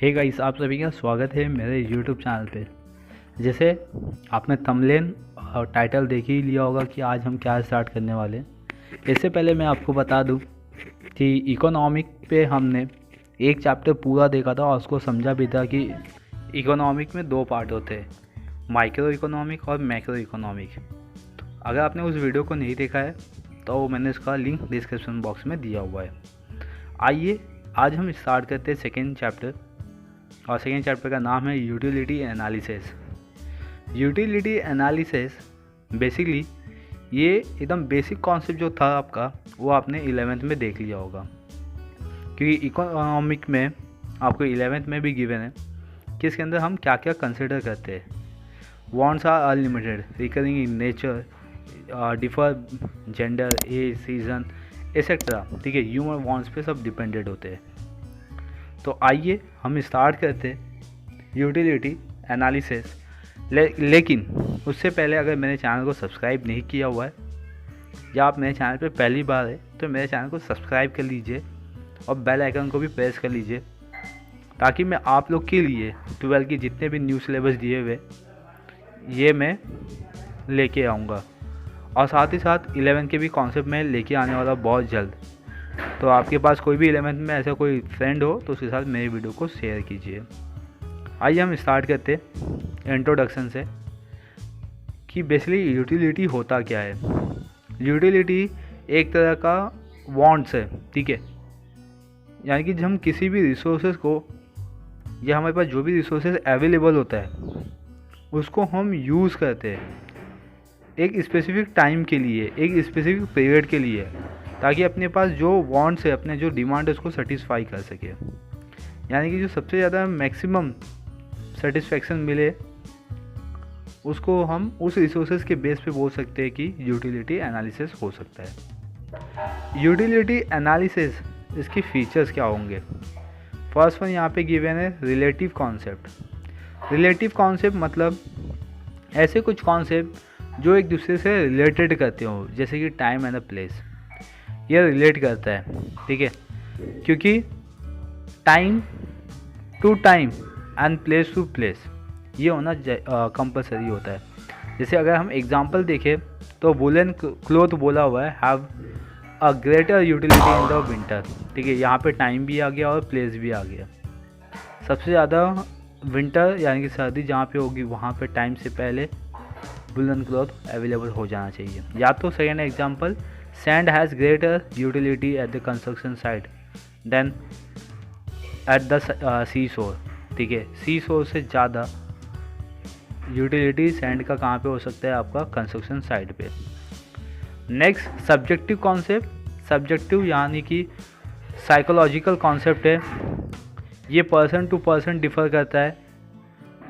Hey guys, आप सभी का स्वागत है मेरे यूट्यूब चैनल पे। जैसे आपने थंबनेल और टाइटल देख ही लिया होगा कि आज हम क्या स्टार्ट करने वाले हैं। इससे पहले मैं आपको बता दूं कि इकोनॉमिक पे हमने एक चैप्टर पूरा देखा था और उसको समझा भी था कि इकोनॉमिक में दो पार्ट होते हैं, माइक्रो इकोनॉमिक और मैक्रो इकोनॉमिक। अगर आपने उस वीडियो को नहीं देखा है तो मैंने इसका लिंक डिस्क्रिप्शन बॉक्स में दिया हुआ है। आइए आज हम स्टार्ट करते हैं सेकेंड चैप्टर, और सेकेंड चैप्टर का नाम है utility analysis. Utility analysis basically ये एकदम बेसिक कॉन्सेप्ट जो था आपका, वो आपने 11th में देख लिया होगा, क्योंकि इकोनॉमिक में आपको 11th में भी गिवन है कि इसके अंदर हम क्या क्या कंसिडर करते हैं। Wants are unlimited, recurring in nature, differ gender, age, season etcetera. ठीक है, ह्यूमन वांट्स पे सब डिपेंडेड होते हैं। तो आइए हम स्टार्ट करते हैं यूटिलिटी एनालिसिस। लेकिन उससे पहले अगर मेरे चैनल को सब्सक्राइब नहीं किया हुआ है या आप मेरे चैनल पे पहली बार है तो मेरे चैनल को सब्सक्राइब कर लीजिए और बेल आइकन को भी प्रेस कर लीजिए, ताकि मैं आप लोग के लिए 12 की जितने भी न्यू सिलेबस दिए हुए ये मैं लेके आऊँगा, और साथ ही साथ 11 के भी कॉन्सेप्ट में लेके आने वाला बहुत जल्द। तो आपके पास कोई भी 11th में ऐसा कोई फ्रेंड हो तो उसके साथ मेरी वीडियो को शेयर कीजिए। आइए हम स्टार्ट करते हैं इंट्रोडक्शन से कि बेसिकली यूटिलिटी होता क्या है। यूटिलिटी एक तरह का वांट्स है, ठीक है, यानी कि जब हम किसी भी रिसोर्सेज को या हमारे पास जो भी रिसोर्सेज अवेलेबल होता है उसको हम यूज़ करते हैं एक स्पेसिफिक टाइम के लिए, एक स्पेसिफिक पीरियड के लिए, ताकि अपने पास जो वांट्स है, अपने जो डिमांड है उसको सेटिस्फाई कर सके। यानी कि जो सबसे ज़्यादा मैक्सिमम सेटिस्फेक्शन मिले उसको हम उस रिसोर्सेज के बेस पे बोल सकते हैं कि यूटिलिटी एनालिसिस हो सकता है। यूटिलिटी एनालिसिस, इसके फीचर्स क्या होंगे? फर्स्ट वन यहाँ पे गिवन है रिलेटिव कॉन्सेप्ट। रिलेटिव कॉन्सेप्ट मतलब ऐसे कुछ कॉन्सेप्ट जो एक दूसरे से रिलेटेड करते हो, जैसे कि टाइम एंड अ प्लेस। ये रिलेट करता है, ठीक है, क्योंकि time to time and place to place ये होना कंपलसरी होता है। जैसे अगर हम एग्जांपल देखें तो वुलन क्लॉथ बोला हुआ है have a greater utility in the winter. ठीक है, यहाँ पे टाइम भी आ गया और प्लेस भी आ गया। सबसे ज़्यादा विंटर यानी कि सर्दी जहाँ पे होगी वहाँ पे टाइम से पहले वुलन क्लॉथ अवेलेबल हो जाना चाहिए। या तो second example, sand has greater utility at the construction site than at the seashore. ठीक है, सी शोर से ज़्यादा यूटिलिटी सैंड का कहाँ पे हो सकता है? आपका कंस्ट्रक्शन साइट पे। Next subjective concept. सब्जेक्टिव यानी कि साइकोलॉजिकल कॉन्सेप्ट है। ये पर्सन टू पर्सन डिफ़र करता है,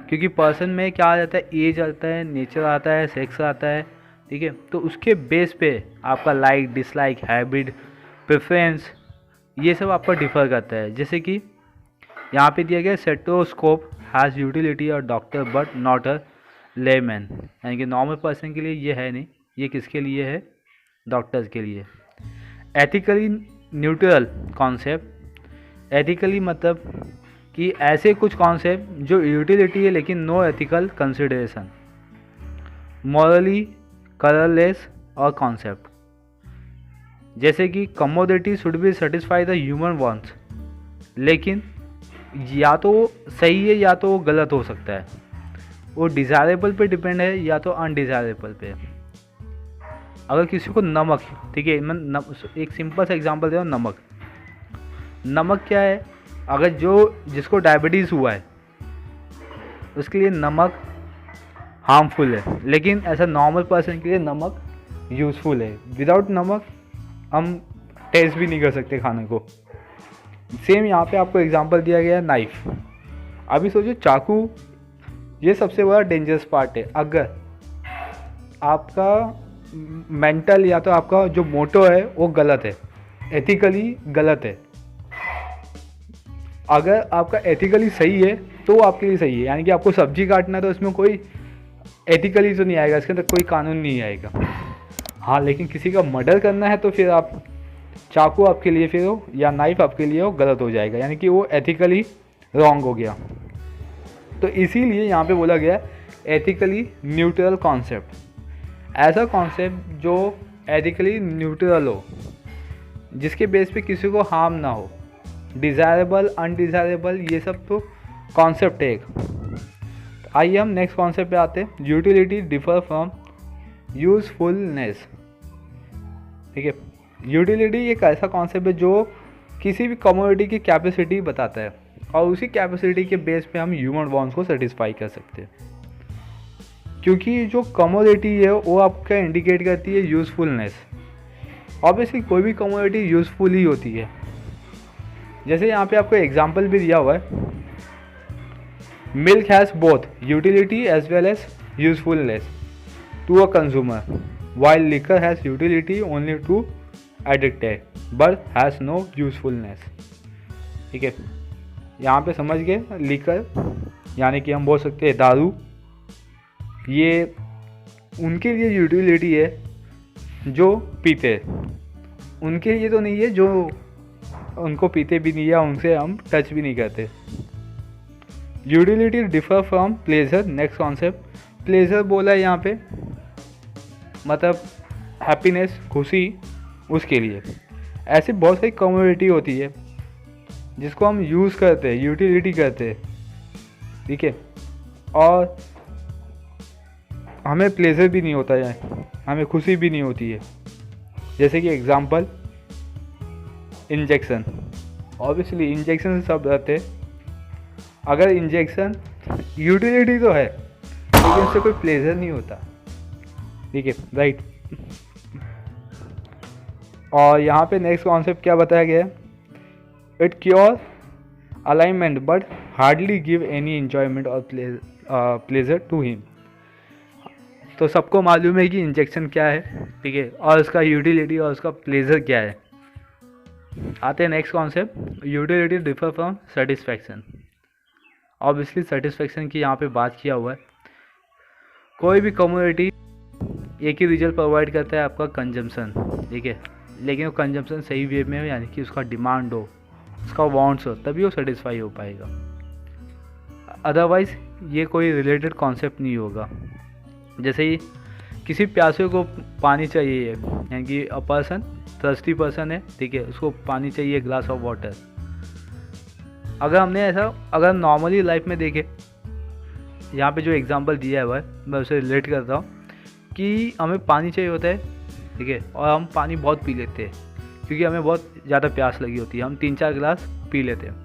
क्योंकि पर्सन में क्या आ जाता है? एज आता है, नेचर आता है, सेक्स आता है, ठीक है। तो उसके बेस पे आपका लाइक, डिसलाइक, हैबिट, प्रेफरेंस ये सब आपका डिफ़र करता है। जैसे कि यहाँ पे दिया गया स्टेथोस्कोप हैज़ यूटिलिटी और doctor but not a layman, यानी कि नॉर्मल पर्सन के लिए ये है नहीं, ये किसके लिए है? डॉक्टर्स के लिए। Ethically neutral concept. एथिकली मतलब कि ऐसे कुछ कॉन्सेप्ट जो यूटिलिटी है लेकिन no ethical consideration. Morally colourless और कॉन्सेप्ट, जैसे कि commodity should be satisfy the human wants, लेकिन या तो सही है या तो वो गलत हो सकता है। वो डिज़ायरेबल पे डिपेंड है या तो अनडिज़ायरेबल पे। अगर किसी को नमक, ठीक है, मैं एक सिंपल सा एग्जांपल दे रहा हूँ। नमक, नमक क्या है? अगर जिसको डायबिटीज़ हुआ है उसके लिए नमक हार्मफुल है, लेकिन ऐसा नॉर्मल पर्सन के लिए नमक यूज़फुल है। विदाउट नमक हम टेस्ट भी नहीं कर सकते खाने को। सेम यहाँ पे आपको एग्जांपल दिया गया है नाइफ। अभी सोचो चाकू, ये सबसे बड़ा डेंजरस पार्ट है। अगर आपका मेंटल या तो आपका जो मोटो है वो गलत है, एथिकली गलत है। अगर आपका एथिकली सही है तो आपके लिए सही है, यानी कि आपको सब्जी काटना है तो इसमें कोई एथिकली तो नहीं आएगा, इसके अंदर कोई कानून नहीं आएगा। हाँ, लेकिन किसी का मर्डर करना है तो फिर आप चाकू आपके लिए फिर हो या नाइफ आपके लिए हो गलत हो जाएगा, यानी कि वो एथिकली रॉन्ग हो गया। तो इसीलिए यहाँ पे बोला गया एथिकली न्यूट्रल कॉन्सेप्ट, ऐसा कॉन्सेप्ट जो एथिकली न्यूट्रल हो, जिसके बेस पे किसी को हार्म ना हो, डिज़ायरेबल अनडिज़ायरेबल ये सब तो कॉन्सेप्ट है एक। आइए हम नेक्स्ट कॉन्सेप्ट पे आते हैं। Utility differ from usefulness. ठीक है, यूटिलिटी एक ऐसा कॉन्सेप्ट है जो किसी भी कमोडिटी की कैपेसिटी बताता है और उसी कैपेसिटी के बेस पे हम ह्यूमन वांट्स को सेटिस्फाई कर सकते हैं, क्योंकि जो कमोडिटी है वो आपका इंडिकेट करती है यूज़फुलनेस। ऑब्वियसली कोई भी कमोडिटी यूज़फुल ही होती है। जैसे यहाँ पे आपको एग्जांपल भी दिया हुआ है, milk has both utility as well as usefulness to a consumer while liquor has utility only to addicted but has no usefulness। ठीक है, यहाँ पे समझ गए। लिकर यानी कि हम बोल सकते हैं दारू, ये उनके लिए यूटिलिटी है जो पीते, उनके लिए तो नहीं है जो उनको पीते भी नहीं या उनसे हम टच भी नहीं करते। Utility differ from pleasure. Next concept, pleasure बोला है यहाँ पे मतलब हैप्पीनेस, खुशी, उसके लिए। ऐसी बहुत सारी कम्युनिटी होती है जिसको हम यूज़ करते हैं, यूटिलिटी करते हैं, ठीक है, और हमें प्लेजर भी नहीं होता है, हमें खुशी भी नहीं होती है। जैसे कि एग्जांपल इंजेक्शन। ऑब्वियसली इंजेक्शन से सब रहते हैं। अगर इंजेक्शन यूटिलिटी तो है लेकिन उससे कोई प्लेजर नहीं होता, ठीक है, राइट। और यहाँ पे नेक्स्ट कॉन्सेप्ट क्या बताया गया है, it cure alignment but hardly give any enjoyment और प्लेजर टू हिम। तो सबको मालूम है कि इंजेक्शन क्या है, ठीक है, और उसका यूटिलिटी और उसका प्लेजर क्या है। आते हैं next concept, utility differ from satisfaction. Obviously satisfaction की यहाँ पे बात किया हुआ है। कोई भी कम्युनिटी एक ही रिजल्ट प्रोवाइड करता है, आपका कंजम्पशन, ठीक है, लेकिन वो कंजम्पशन सही वे में हो, यानी कि उसका डिमांड हो, उसका वांट्स हो, तभी वो सेटिस्फाई हो पाएगा। अदरवाइज़ ये कोई रिलेटेड कॉन्सेप्ट नहीं होगा। जैसे ही किसी प्यासे को पानी चाहिए, यानी कि अ पर्सन थर्स्टी पर्सन है, ठीक है, उसको पानी चाहिए, ग्लास ऑफ वाटर। अगर नॉर्मली लाइफ में देखें, यहाँ पे जो एग्जांपल दिया है वह मैं उसे रिलेट करता हूँ कि हमें पानी चाहिए होता है, ठीक है, और हम पानी बहुत पी लेते हैं क्योंकि हमें बहुत ज़्यादा प्यास लगी होती है, हम 3-4 गिलास पी लेते हैं।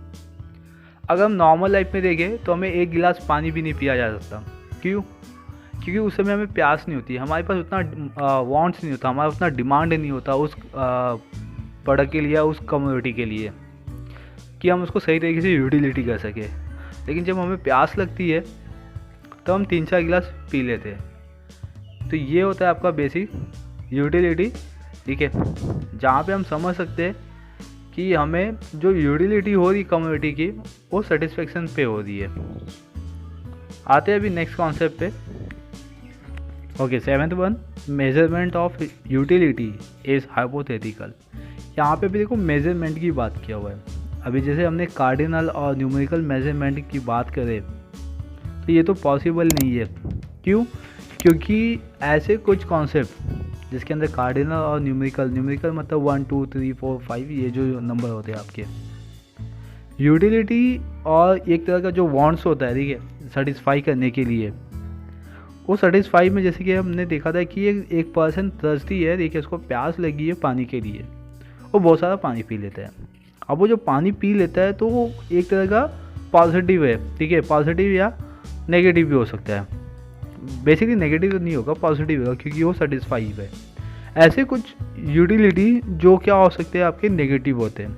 अगर हम नॉर्मल लाइफ में देखें तो हमें 1 गिलास पानी भी नहीं पिया जा सकता। क्यों? क्योंकि उस समय हमें प्यास नहीं होती, हमारे पास उतना वांट्स नहीं होता, हमारा उतना डिमांड नहीं होता उस प्रोडक्ट के लिए, उस कम्युनिटी के लिए, कि हम उसको सही तरीके से यूटिलिटी कर सके। लेकिन जब हमें प्यास लगती है तो हम 3-4 गिलास पी लेते हैं। तो ये होता है आपका बेसिक यूटिलिटी, ठीक है, जहाँ पे हम समझ सकते हैं कि हमें जो यूटिलिटी हो रही कम्युनिटी की वो सेटिस्फेक्शन पे हो रही है। आते हैं अभी नेक्स्ट कॉन्सेप्ट पे। Okay, 7th one, measurement of utility is hypothetical. यहाँ पे भी देखो मेजरमेंट की बात किया हुआ है। अभी जैसे हमने कार्डिनल और न्यूमेरिकल मेजरमेंट की बात करें तो ये तो पॉसिबल नहीं है। क्यों? क्योंकि ऐसे कुछ कॉन्सेप्ट जिसके अंदर कार्डिनल और न्यूमेरिकल मतलब 1 2 3 4 5 ये जो नंबर होते हैं आपके, यूटिलिटी और एक तरह का जो वांट्स होता है, ठीक है, सेटिस्फाई करने के लिए, वो सेटिस्फाई में जैसे कि हमने देखा था कि एक पर्सन थर्स्टी है, देखिए, उसको प्यास लगी है पानी के लिए, वो बहुत सारा पानी पी लेता है। अब वो जो पानी पी लेता है तो वो एक तरह का पॉजिटिव है, ठीक है, पॉजिटिव या नेगेटिव भी हो सकता है। बेसिकली नेगेटिव नहीं होगा, पॉजिटिव होगा, क्योंकि वो सेटिस्फाइड है। ऐसे कुछ यूटिलिटी जो क्या हो सकते हैं आपके नेगेटिव होते हैं,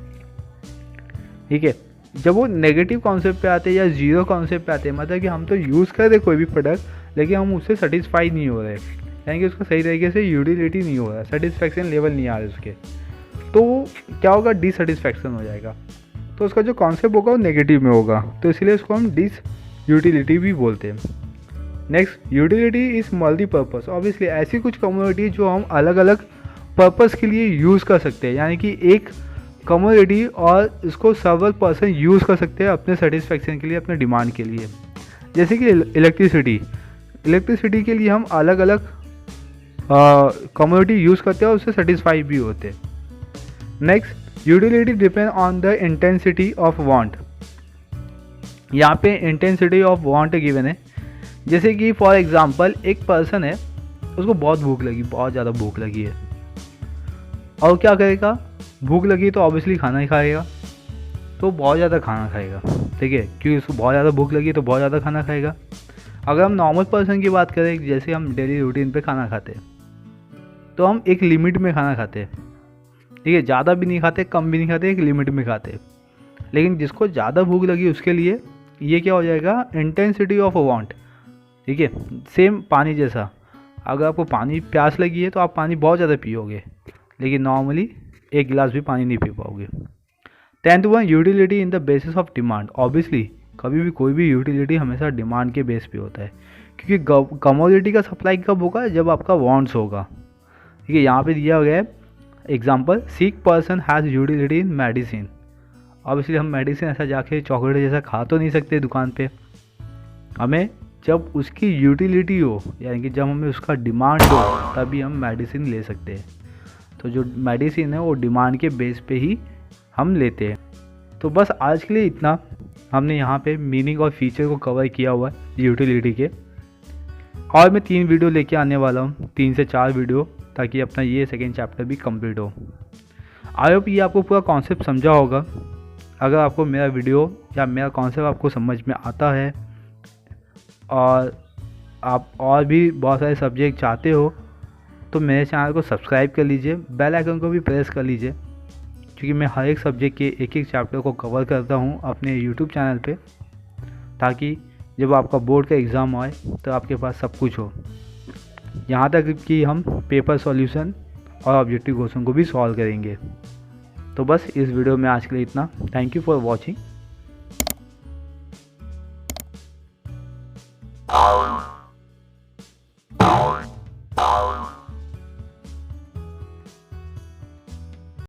ठीक है। जब वो नेगेटिव कॉन्सेप्ट पे आते हैं या जीरो कॉन्सेप्ट पे आते हैं, मतलब कि हम तो यूज़ कर रहे कोई भी प्रोडक्ट लेकिन हम उससे सेटिस्फाई नहीं हो रहे, यानी कि उसका सही तरीके से यूटिलिटी नहीं हो रहा, सेटिस्फैक्शन लेवल नहीं आ रहा उसके, तो क्या होगा, डिससेटिस्फैक्शन हो जाएगा। तो उसका जो कॉन्सेप्ट होगा वो नेगेटिव में होगा, तो इसलिए उसको हम डिस यूटिलिटी भी बोलते हैं। Next, utility is multipurpose. Obviously ऐसी कुछ कम्युनिटी जो हम अलग अलग पर्पस के लिए यूज़ कर सकते हैं, यानी कि एक कमोडिटी और इसको सर्वर पर्सन यूज़ कर सकते हैं अपने सेटिस्फेक्शन के लिए, अपने डिमांड के लिए। जैसे कि इलेक्ट्रिसिटी के लिए हम अलग अलग कमोडिटी यूज़ करते हैं और उससे सेटिस्फाई भी होते हैं। Next, utility depend on the intensity of want. यहाँ पे इंटेंसिटी ऑफ वांट गिवन है। जैसे कि फॉर एग्जांपल एक पर्सन है, उसको बहुत भूख लगी, बहुत ज़्यादा भूख लगी है, और क्या करेगा, भूख लगी तो ऑब्वियसली खाना ही खाएगा, तो बहुत ज़्यादा खाना खाएगा, ठीक है, क्योंकि उसको बहुत ज़्यादा भूख लगी तो बहुत ज़्यादा खाना खाएगा। अगर हम नॉर्मल पर्सन की बात करें, जैसे हम डेली रूटीन पे खाना खाते हैं, तो हम एक लिमिट में खाना खाते हैं, ठीक है, ज़्यादा भी नहीं खाते, कम भी नहीं खाते, एक लिमिट में खाते हैं। लेकिन जिसको ज़्यादा भूख लगी उसके लिए ये क्या हो जाएगा, इंटेंसिटी ऑफ वांट, ठीक है। सेम पानी जैसा, अगर आपको पानी प्यास लगी है तो आप पानी बहुत ज़्यादा पियोगे, लेकिन नॉर्मली एक गिलास भी पानी नहीं पी पाओगे। 10th one, utility in the basis of demand. Obviously कभी भी कोई भी यूटिलिटी हमेशा डिमांड के बेस पे होता है, क्योंकि कमोडिटी का सप्लाई कब होगा, जब आपका वांट्स होगा, ठीक है। यहाँ पे दिया गया है example, sick person has utility in medicine. Obviously हम मेडिसिन ऐसा जाके चॉकलेट जैसा खा तो नहीं सकते दुकान पे, हमें जब उसकी यूटिलिटी हो, यानी कि जब हमें उसका डिमांड हो, तभी हम मेडिसिन ले सकते हैं। तो जो मेडिसिन है वो डिमांड के बेस पे ही हम लेते हैं। तो बस आज के लिए इतना, हमने यहाँ पे मीनिंग और फीचर को कवर किया हुआ है यूटिलिटी के। और मैं 3 वीडियो लेके आने वाला हूँ, 3 से 4 वीडियो, ताकि अपना ये सेकेंड चैप्टर भी कंप्लीट हो। आई होप ये आपको पूरा कॉन्सेप्ट समझा होगा। अगर आपको मेरा वीडियो या मेरा कॉन्सेप्ट आपको समझ में आता है और आप और भी बहुत सारे सब्जेक्ट चाहते हो, तो मेरे चैनल को सब्सक्राइब कर लीजिए, बेल आइकन को भी प्रेस कर लीजिए, क्योंकि मैं हर एक सब्जेक्ट के एक एक चैप्टर को कवर करता हूँ अपने यूट्यूब चैनल पे, ताकि जब आपका बोर्ड का एग्ज़ाम आए तो आपके पास सब कुछ हो। यहाँ तक कि हम पेपर सॉल्यूशन और ऑब्जेक्टिव क्वेश्चन को भी सॉल्व करेंगे। तो बस इस वीडियो में आज के लिए इतना। Thank you for watching.